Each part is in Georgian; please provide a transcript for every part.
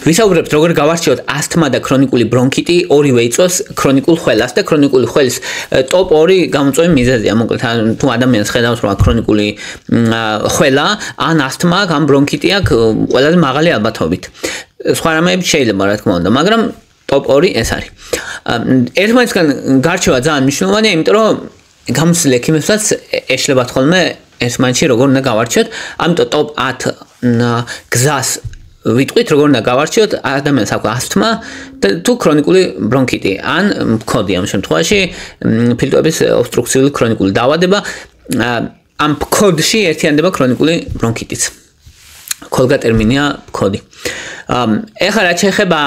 ვისაუბრებთ როგორ გავარჩიოთ ასთმა და ქრონიკული ბრონქიტი ორივე იწვევს ქრონიკულ ხველას და ქრონიკული ხველის ტოპ 2 გამოწვევი მიზეზია მოკლედ თუ ადამიანს ხედავს რომ ქრონიკული ხველა ან ასთმა ან ბრონქიტი აქვს ყველაზე მაღალი ალბათობით სხვა რამეები შეიძლება რა თქმა უნდა მაგრამ ტოპ 2 ეს არის ერთმანეთსგან გარჩევა ძალიან მნიშვნელოვანია იმიტომ რომ გამოცდილ ექიმებსაც ეშლებათ ხოლმე ერთმანეთში როგორ უნდა გავარჩიოთ ამიტომ ტოპ 10 გზას ვიტყვით როგორ უნდა გავარჩიოთ ადამიანს აქვს ასთმა და თუ ქრონიკული ბრონქიტი ან მქოდი ამ შემთხვევაში ფილტვების ობსტრუქციული ქრონიკული დაავადება ამ მქოდში ერთიანდება ქრონიკული ბრონქიტიც ქოლგა ტერმინია მქოდი ეხლა რაც შეეხება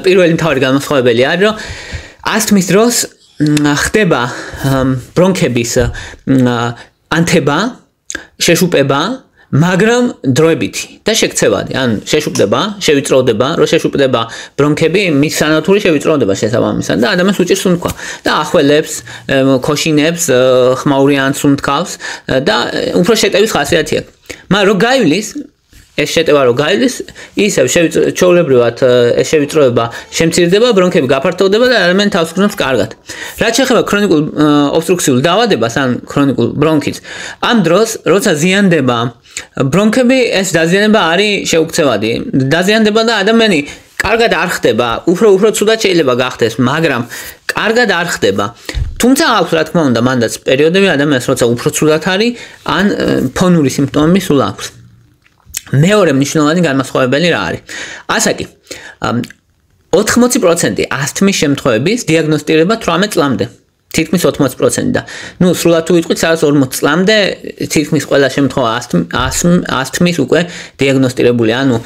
პირველი მთავარი განმასხვავებელი არის რომ ასთმის დროს ხდება ბრონქების ანთება შეშუპება მაგრამ დროებითი და შეკცევადი ან შეშუპდება შევიწროვდება რომ შეშუპდება ბრონქები მის სანათური შევიწროვდება შესაბამისად და ადამიანს უჭირს სუნთქვა და ახველებს ქოშინებს ხმაური ან სუნთქავს და უფრო შეტევის ხასიათი აქვს მაგრამ რო გაივლის ეს შეტევა რო გაივლის ისევ ჩვეულებრივად ეს შევიწროვება შემცირდება ბრონქები გაფართოვდება და ადამიანი თავს გრძნობს კარგად რაც შეეხება ქრონიკულ ობსტრუქციულ დაავადებას ან ქრონიკულ ბრონქიტს ამ დროს როცა ზიანდება ბრონქები ეს დაზიანება არის შეუქცევადი დაზიანდება და ადამიანი კარგად არ ხდება უფრო ცუდად შეიძლება გახდეს მაგრამ კარგად არ ხდება თუმცა აქვს რა თქმა უნდა მანდაც პერიოდები ადამიანს როცა უფრო ცუდად არის ან ფონური სიმპტომები სულ აქვს მეორე მნიშვნელოვანი განმასხვავებელი რა არის ასაკი 80% ასთმის შემთხვევების დიაგნოსტირება 18 წლამდე თითქმის 80% და ნუ სრულად თუ ვიტყვით სადაც 40 წლამდე თითქმის ყველა შემთხვევა ასთმის უკვე დიაგნოსტირებული ანუ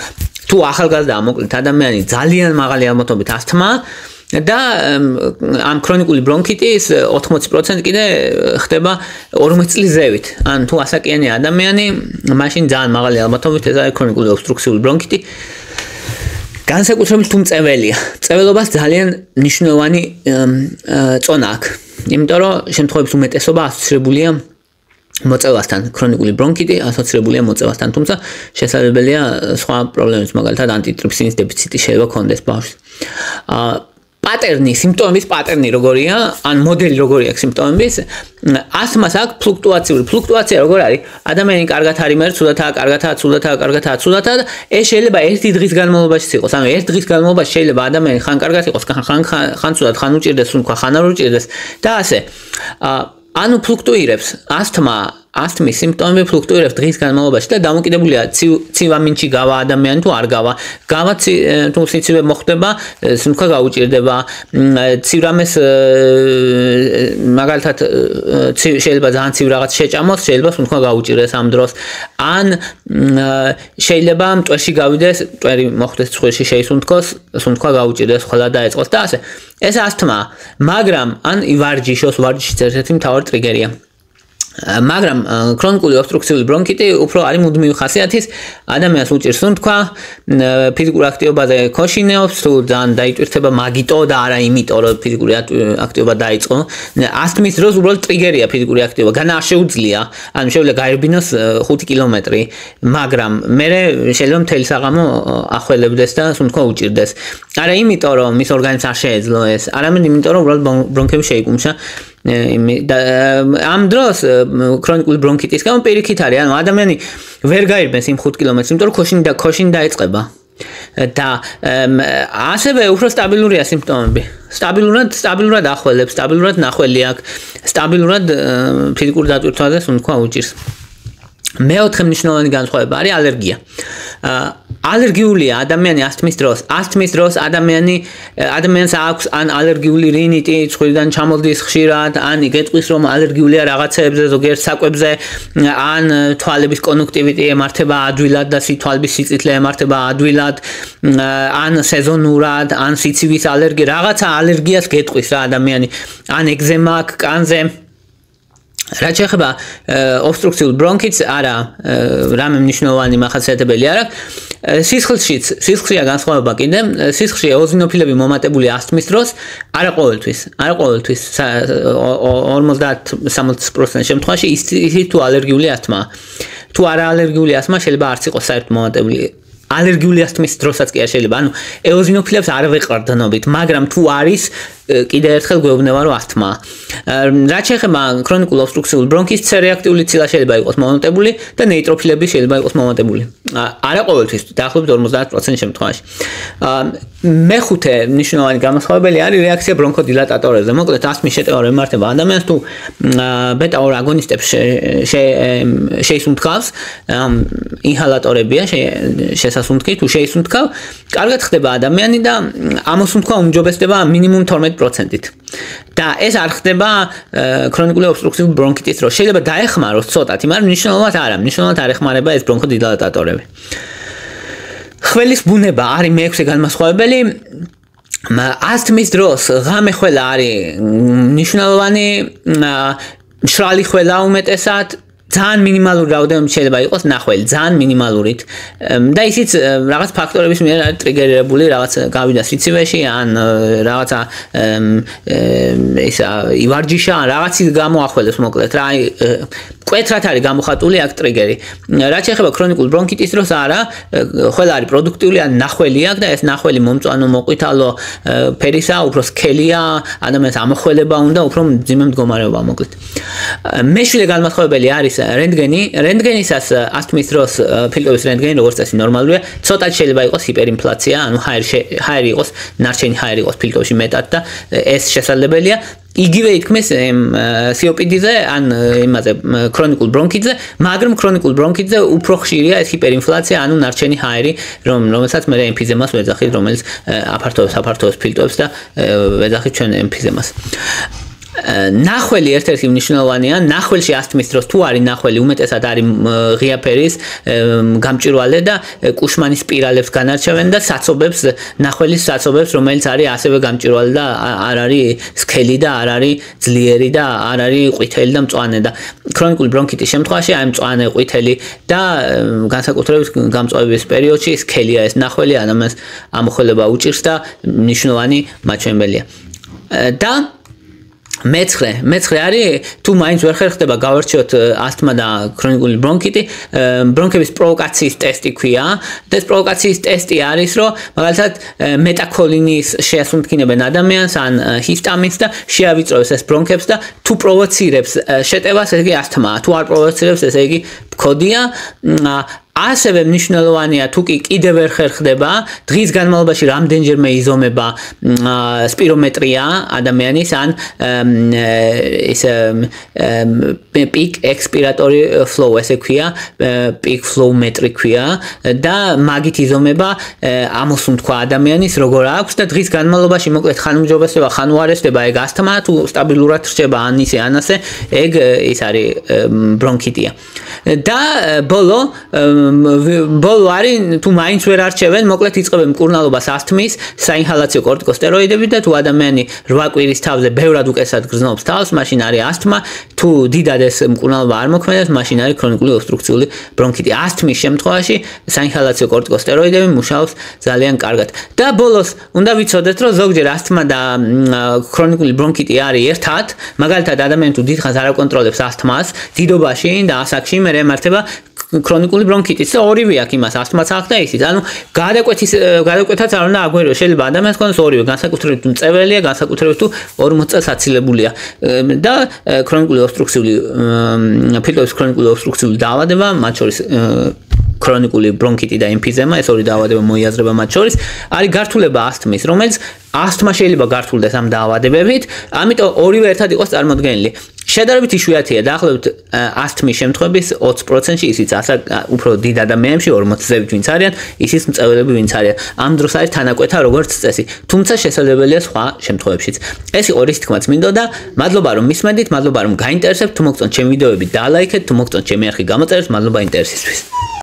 თუ ახალგაზრდა მოკლედ ადამიანი ძალიან მაღალი ალბათობით ასთმა და ამ ქრონიკული ბრონქიტის 80% კიდე ხდება 40 წლის ზევით. ან თუ ასაკიანი ადამიანი, მაშინ ძალიან მაღალი ალბათობით ეს არის ქრონიკული ობსტრუქციული ბრონქიტი. განსაკუთრებით თუ მწეველია. მწეველობას ძალიან მნიშვნელოვანი წონა აქვს. იმიტომ რომ შემთხვევების უმეტესობა ასოცირებულია მოწევასთან, ქრონიკული ბრონქიტი ასოცირებულია მოწევასთან, თუმცა შესაძლებელია სხვა პრობლემებიც, მაგალითად ანტიტრიფსინის დეფიციტი შეიძლება ქონდეს ბავშვს. პატერნი, სიმპტომების პატერნი როგორია, ან მოდელი როგორია სიმპტომების, ასთმას აქვს ფლუქტუაცია როგორ არის? ადამიანი კარგად არის, მე ცუდათაა, კარგადაა, ცუდათაა, ეს შეიძლება ერთი დღის განმავლობაში იყოს. ანუ ერთ დღის განმავლობაში შეიძლება ადამიანი ხან კარგად იყოს, ხან ცუდად, ხან უჭირდეს, ხან არ უჭირდეს და ასე. ანუ ფლუქტუირებს ასთმის სიმპტომები ფლუქტუირებს დღის განმავლობაში და დამოკიდებულია ცივამინჩი გავა ადამიანი თუ არ გავა. გავა თუ სიცივე მოხდება, სუნთქვა გაუჭირდება, ცივრამეს მაგალითად შეიძლება ძალიან ცივ რაღაც შეჭამოს, შეიძლება სუნთქვა გაუჭირდეს ამ დროს. ან შეიძლება მტვერში გავიდეს, მტვერი მოხდეს ცხვირში შეისუნთქოს, სუნთქვა გაუჭირდეს, ხვალა დაეწყოს და ასე. ეს ასთმა, მაგრამ ან ვარჯიშოს, ვარჯიშიც ერთ-ერთი მთავარი ტრიგერია. მაგრამ ქრონიკული ობსტრუქციული ბრონქიტი უფრო არის მუდმივი ხასიათის, ადამიანს უჭირს სუნთქვა, ფიზიკურ აქტივობაზე ქოშინეობს, თუ ძალიან დაიტვირთება მაგიტო და არა იმიტომ, რომ ფიზიკური აქტივობა დაიწყო. ასთმის დროს უბრალოდ ტრიგერია ფიზიკური აქტივობა, განა არ შეუძლია, ანუ შეიძლება გაერბინოს 5 კილომეტრი, მაგრამ მე შეიძლება მთელი საღამო ახველებდეს და სუნთქვა უჭირდეს. არა იმიტომ, რომ მის ორგანიზმს არ შეეძლო ეს, არამედ იმიტომ, რომ უბრალოდ ბრონქები შეიკუმშა. ამ დროს ქრონიკული ბრონქიტის გამო პირიქით არის, ანუ ადამიანი ვერ გაირბენს იმ 5 კილომეტრს, იმიტომ რომ ქოშინი დაიწყება. და ასევე უფრო სტაბილურია სიმპტომები. სტაბილურად ახველებს, სტაბილურად ნახველი აქვს, სტაბილურად ფიზიკურ დატვირთვაზე სუნთქვა უჭირს. მეოთხე მნიშვნელოვანი განსხვავება არის ალერგია. ალერგიულია ადამიანი ასთმის დროს ადამიანს აქვს ან ალერგიული რინიტი, ცხვირიდან ჩამოდის ხშირად, ან იგეთყვის რომ ალერგიულია რაღაცეებზე, ზოგიერთ საკვებზე, ან თვალების კონjunktივიტი ემართება ადვილად და თვალების სიწითლე ემართება ადვილად, ან სეზონურად, ან სიცივის ალერგია, რაღაცა ალერგიას გეტყვის რა ადამიანი, ან ეგზემა აქვს კანზე. რაც შეეხება ობსტრუქციულ ბრონქიტს, არა რამე მნიშვნელოვანი მახასიათებელი არ აქვს. სისხლშია განსხვავება კიდე. სისხლში ეოზინოფილები მომატებული ასთმის დროს არა ყოველთვის 50-60% შემთხვევაში ისიც თუ ალერგიული ასთმა. თუ არა ალერგიული ასთმა შეიძლება არც იყოს საერთოდ მომატებული. ალერგიული ასთმის დროსაც კი არ შეიძლება. ანუ ეოზინოფილებს არ ვეყარდნობით, მაგრამ თუ არის კიდევ ერთხელ გვეუბნება რომ ასთმა. რაც შეეხება ქრონიკულ ობსტრუქციულ ბრონქიტს, C-რეაქტიული ცილა შეიძლება იყოს მომატებული და ნეიტროფილები შეიძლება იყოს მომატებული. არა ყოველთვის, დაახლოებით 50% შემთხვევაში. მეხუთე მნიშვნელოვანი განსხვავებელი არის რეაქცია ბრონქოდილატატორებზე. მოკლედ ასთმის შეტევა რომ ემართება ადამიანს თუ ბეტა-2 აგონისტებს შეისუნთქავს, ინჰალატორებია შესასუნთქი, თუ შეისუნთქავ, კარგად ხდება ადამიანი და ამოსუნთქვა უმჯობესდება მინიმუმ 12%-ით. და ეს არ ხდება ქრონიკული ობსტრუქციული ბრონქიტის დროს. შეიძლება დაეხმაროს ცოტათი, მაგრამ მნიშვნელოვნად არა, მნიშვნელოვნად არ ეხმარება ეს ბრონქოდილატატორები. ხველის ბუნება არის მეექვსე განმასხვავებელი. ასთმის დროს ღამე ხველა არის მნიშვნელოვანი, მშრალი ხველა უმეტესად, ძალიან მინიმალური რაოდენობით შეიძლება იყოს ნახველი, ძალიან მინიმალურით. და ისიც რაღაც ფაქტორების მიერ არის ტრიგერირებული, რაღაც გავიდა სიცივეში, ან რაღაცა ისა ივარჯიშა, ან რაღაცის გამოახველებს მოკლედ რა, მკვეთრად არის გამოხატული აქ ტრიგერი. რაც შეეხება ქრონიკულ ბრონქიტის დროს არა, ხველა არის პროდუქტიული, ან ნახველი აქვს და ეს ნახველი მომწვანო, მოყვითალო ფერისა, უფრო სქელია, ადამიანს ამოხველება უნდა, უფრო მძიმე მდგომარეობა მოკლედ. მეშვიდე განმასხვავებელი არის რენტგენი. რენტგენისას ასთმის დროს ფილტვების რენტგენი როგორც წესი ნორმალურია, ცოტა შეიძლება იყოს ჰიპერინფლაცია, ანუ ჰაერი იყოს, ნარჩენი ჰაერი იყოს ფილტვებში მეტად და ეს შესაძლებელია. იგივე ითქმის COPD-ზე, ან იმაზე ქრონიკულ ბრონქიტზე, მაგრამ ქრონიკულ ბრონქიტზე უფრო ხშირია ეს ჰიპერინფლაცია, ანუ ნარჩენი ჰაერი, რომელსაც მე ემფიზემას ვეძახით, რომელიც აფართოვებს ფილტვებს და ვეძახით ჩვენ ემფიზემას. ნახველი ერთ-ერთი მნიშვნელოვანია. ნახველში ასთმის დროს თუ არის ნახველი, უმეტესად არის ღია ფერის, გამჭვირვალე და კუშმანის სპირალებს განარჩევენ და საცობებს, ნახველის საცობებს, რომელიც არის ასევე გამჭვირვალე და არ არის სქელი და არ არის ძლიერი და არ არის ყვითელი და მწვანე და ქრონიკული ბრონქიტის შემთხვევაში აი მწვანე, ყვითელი და განსაკუთრებით გამწვავების პერიოდში სქელია ეს ნახველი, ადამიანს ამოხელება უჭირს და მნიშვნელოვანი მაჩვენებელია. და მეცხრე არის თუ მაინც ვერ ხერხდება გავარჩიოთ ასთმა და ქრონიკული ბრონქიტი, ბრონქების პროვოკაციის ტესტი ქვია და ეს პროვოკაციის ტესტი არის რომ მაგალითად მეტაკოლინის შეასუნთქინებენ ადამიანს ან ჰისტამინს და შეავიწროს ეს ბრონქებს და თუ პროვოცირებს შეტევას, ესე იგი ასთმაა, თუ არ პროვოცირებს, ესე იგი ბქოდია. ასევე მნიშვნელოვანია თუ კი კიდევ ვერ ხერხდება, დღის განმავლობაში რამდენჯერმე იზომება სპირომეტრია ადამიანის ან ეს peak expiratory flow ესე ქვია, peak flow metri ქვია და მაგით იზომება ამოსუნთქვა ადამიანის როგორ აქვს და დღის განმავლობაში მოკლედ ხან უმჯობესდება, ხან უარესდება ეგ ასთმა, თუ სტაბილურად რჩება ან ისე ან ასე, ეგ ის არის ბრონქიტია. და ბოლო არის თუ მაინც ვერ არჩევენ, მოკლედ იწყებენ მკურნალობას ასთმის, საინჰალაციო კორტიკოსტეროიდებით და თუ ადამიანი 8 კვირის თავზე ბევრად უკეთესად გრძნობს თავს, მაშინ არის ასთმა, თუ დიდად ეს მკურნალობა არ მოქმედებს, მაშინ არის ქრონიკული ობსტრუქციული ბრონქიტი. ასთმის შემთხვევაში საინჰალაციო კორტიკოსტეროიდები მუშაობს ძალიან კარგად. და ბოლოს უნდა ვიცოდეთ, რომ ზოგჯერ ასთმა და ქრონიკული ბრონქიტი არის ერთად, მაგალითად ადამიანი თუ დიდხანს არ აკონტროლებს ასთმას, დიდობაში და ასაკში მე ემართება ქრონიკული ბრონქიტიც და ორივე აქვს იმას, ასთმაც აქვს და ისიც. ანუ გადაკვეთაც არ უნდა აგვერიოს, შეიძლება ადამიანს ქონდეს ორივე, განსაკუთრებით თუ მწევრელია, განსაკუთრებით თუ 40 წელს აცილებულია. და ქრონიკული ობსტრუქციული ფილტვების ქრონიკული ობსტრუქციული დაავადება, მათ შორის ქრონიკული ბრონქიტი და ემფიზემა, ეს ორი დაავადება მოიაზრება მათ შორის, არის გართულება ასთმის, რომელიც ასთმა შეიძლება გართულდეს ამ დაავადებებით, ამიტომ ორივე ერთად იყოს წარმოდგენილი. შედარებით იშვიათია, დაახლოებით ასთმის შემთხვევების 20%-ში ისიც უფრო დიდ ადამიანებში 40-ზე ვინც არიან, ისიც მწევრები ვინც არიან. ამ დროს არის თანაკვეთა როგორც წესი, თუმცა შესაძლებელია სხვა შემთხვევებშიც. ეს იყო რის თქმაც მინდოდა, მადლობა რომ მისმენდით, მადლობა რომ გაინტერესებთ, თუ მოგწონთ ჩემი ვიდეოები დალაიქეთ, თუ მოგწონთ ჩემი არხი გამოწერეთ, მადლობა ინტერესისთვის.